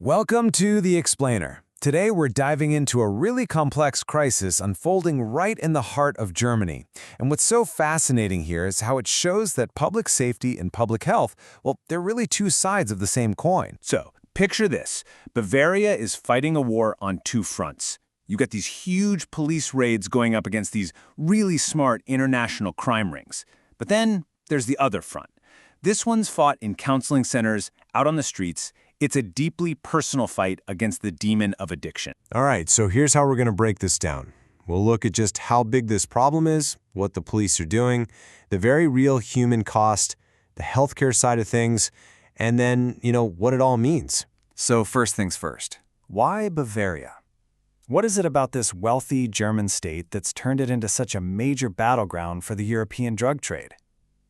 Welcome to The Explainer. Today we're diving into a really complex crisis unfolding right in the heart of Germany. And what's so fascinating here is how it shows that public safety and public health, well, they're really two sides of the same coin. So, picture this. Bavaria is fighting a war on two fronts. You got these huge police raids going up against these really smart international crime rings. But then there's the other front. This one's fought in counseling centers, out on the streets. It's a deeply personal fight against the demon of addiction. All right, so here's how we're going to break this down. We'll look at just how big this problem is, what the police are doing, the very real human cost, the healthcare side of things, and then, what it all means. So first things first, why Bavaria? What is it about this wealthy German state that's turned it into such a major battleground for the European drug trade?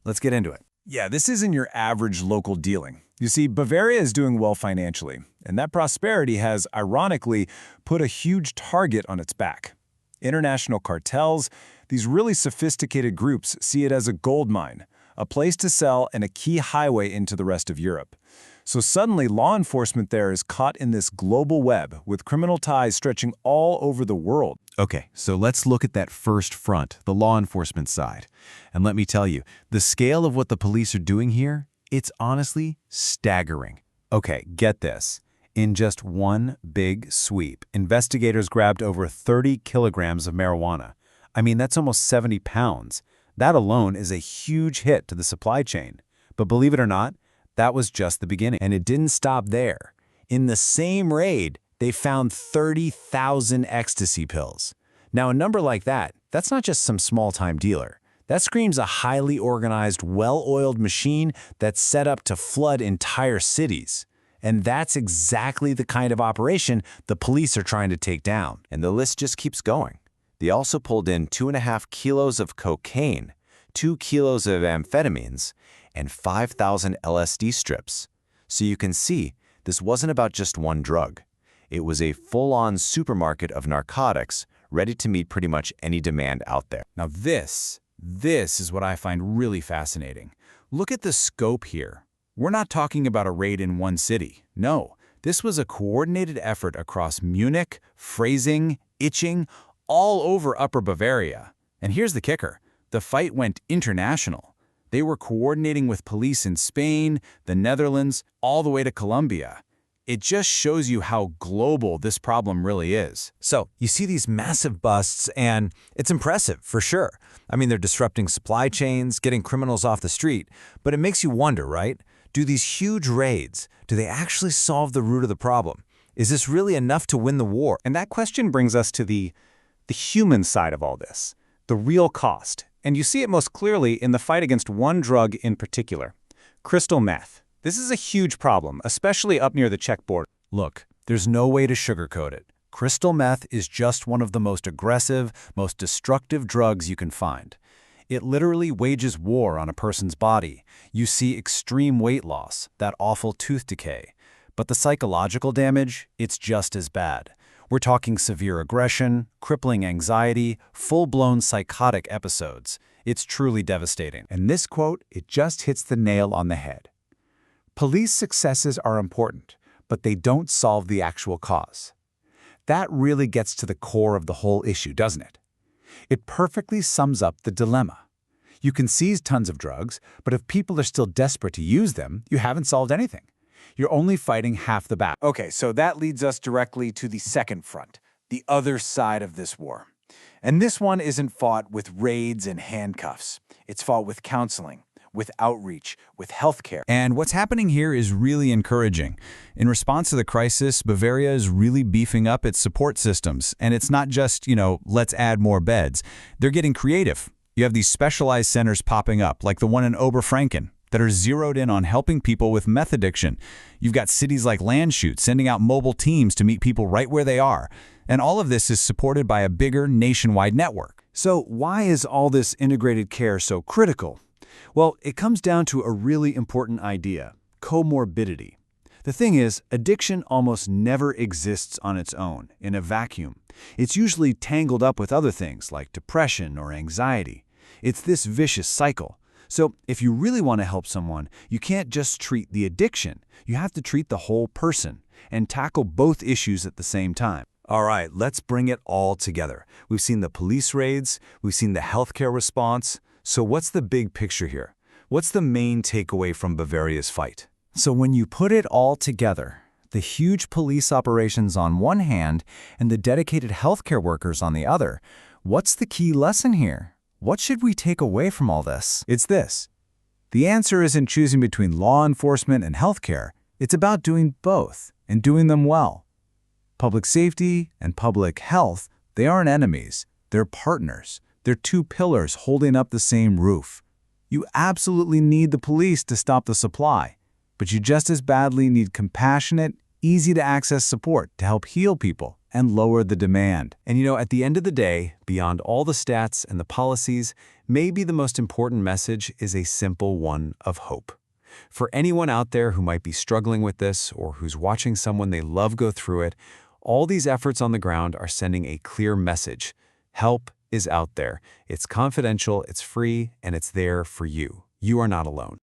Let's get into it. Yeah, this isn't your average local dealing. You see, Bavaria is doing well financially, and that prosperity has, ironically, put a huge target on its back. International cartels, these really sophisticated groups see it as a gold mine, a place to sell and a key highway into the rest of Europe. So suddenly, law enforcement there is caught in this global web with criminal ties stretching all over the world. Okay, so let's look at that first front, the law enforcement side. And let me tell you, the scale of what the police are doing here, it's honestly staggering. Okay, get this. In just one big sweep, investigators grabbed over 30 kilograms of marijuana. I mean, that's almost 70 pounds. That alone is a huge hit to the supply chain. But believe it or not, that was just the beginning. And it didn't stop there. In the same raid, they found 30,000 ecstasy pills. Now, a number like that, that's not just some small-time dealer. That screams a highly organized, well-oiled machine that's set up to flood entire cities. And that's exactly the kind of operation the police are trying to take down. And the list just keeps going. They also pulled in 2.5 kilos of cocaine, 2 kilos of amphetamines, and 5,000 LSD strips. So you can see, this wasn't about just one drug. It was a full-on supermarket of narcotics, ready to meet pretty much any demand out there. Now this is what I find really fascinating. Look at the scope here. We're not talking about a raid in one city. No, this was a coordinated effort across Munich, Freising, Itching, all over Upper Bavaria. And here's the kicker. The fight went international. They were coordinating with police in Spain, the Netherlands, all the way to Colombia. It just shows you how global this problem really is. So, you see these massive busts, and it's impressive, for sure. I mean, they're disrupting supply chains, getting criminals off the street. But it makes you wonder, right? Do these huge raids, do they actually solve the root of the problem? Is this really enough to win the war? And that question brings us to the human side of all this, the real cost. And you see it most clearly in the fight against one drug in particular, crystal meth. This is a huge problem, especially up near the Czech border. Look, there's no way to sugarcoat it. Crystal meth is just one of the most aggressive, most destructive drugs you can find. It literally wages war on a person's body. You see extreme weight loss, that awful tooth decay. But the psychological damage, it's just as bad. We're talking severe aggression, crippling anxiety, full-blown psychotic episodes. It's truly devastating. And this quote, it just hits the nail on the head. Police successes are important, but they don't solve the actual cause. That really gets to the core of the whole issue, doesn't it? It perfectly sums up the dilemma. You can seize tons of drugs, but if people are still desperate to use them, you haven't solved anything. You're only fighting half the battle. Okay, so that leads us directly to the second front, the other side of this war. And this one isn't fought with raids and handcuffs. It's fought with counseling, with outreach, with healthcare. And what's happening here is really encouraging. In response to the crisis, Bavaria is really beefing up its support systems. And it's not just, let's add more beds. They're getting creative. You have these specialized centers popping up, like the one in Oberfranken, that are zeroed in on helping people with meth addiction. You've got cities like Landshut sending out mobile teams to meet people right where they are. And all of this is supported by a bigger nationwide network. So why is all this integrated care so critical? Well, it comes down to a really important idea, comorbidity. The thing is, addiction almost never exists on its own, in a vacuum. It's usually tangled up with other things like depression or anxiety. It's this vicious cycle. So if you really want to help someone, you can't just treat the addiction. You have to treat the whole person. and tackle both issues at the same time. All right, let's bring it all together. We've seen the police raids, we've seen the healthcare response. So what's the big picture here? What's the main takeaway from Bavaria's fight? So when you put it all together, the huge police operations on one hand and the dedicated healthcare workers on the other, what's the key lesson here? What should we take away from all this? It's this. The answer isn't choosing between law enforcement and healthcare. It's about doing both and doing them well. Public safety and public health, they aren't enemies. They're partners. They're two pillars holding up the same roof. You absolutely need the police to stop the supply, but you just as badly need compassionate, easy-to-access support to help heal people and lower the demand. And you know, at the end of the day, beyond all the stats and the policies, maybe the most important message is a simple one of hope. For anyone out there who might be struggling with this or who's watching someone they love go through it, all these efforts on the ground are sending a clear message. Help is out there. It's confidential, it's free, and it's there for you. You are not alone.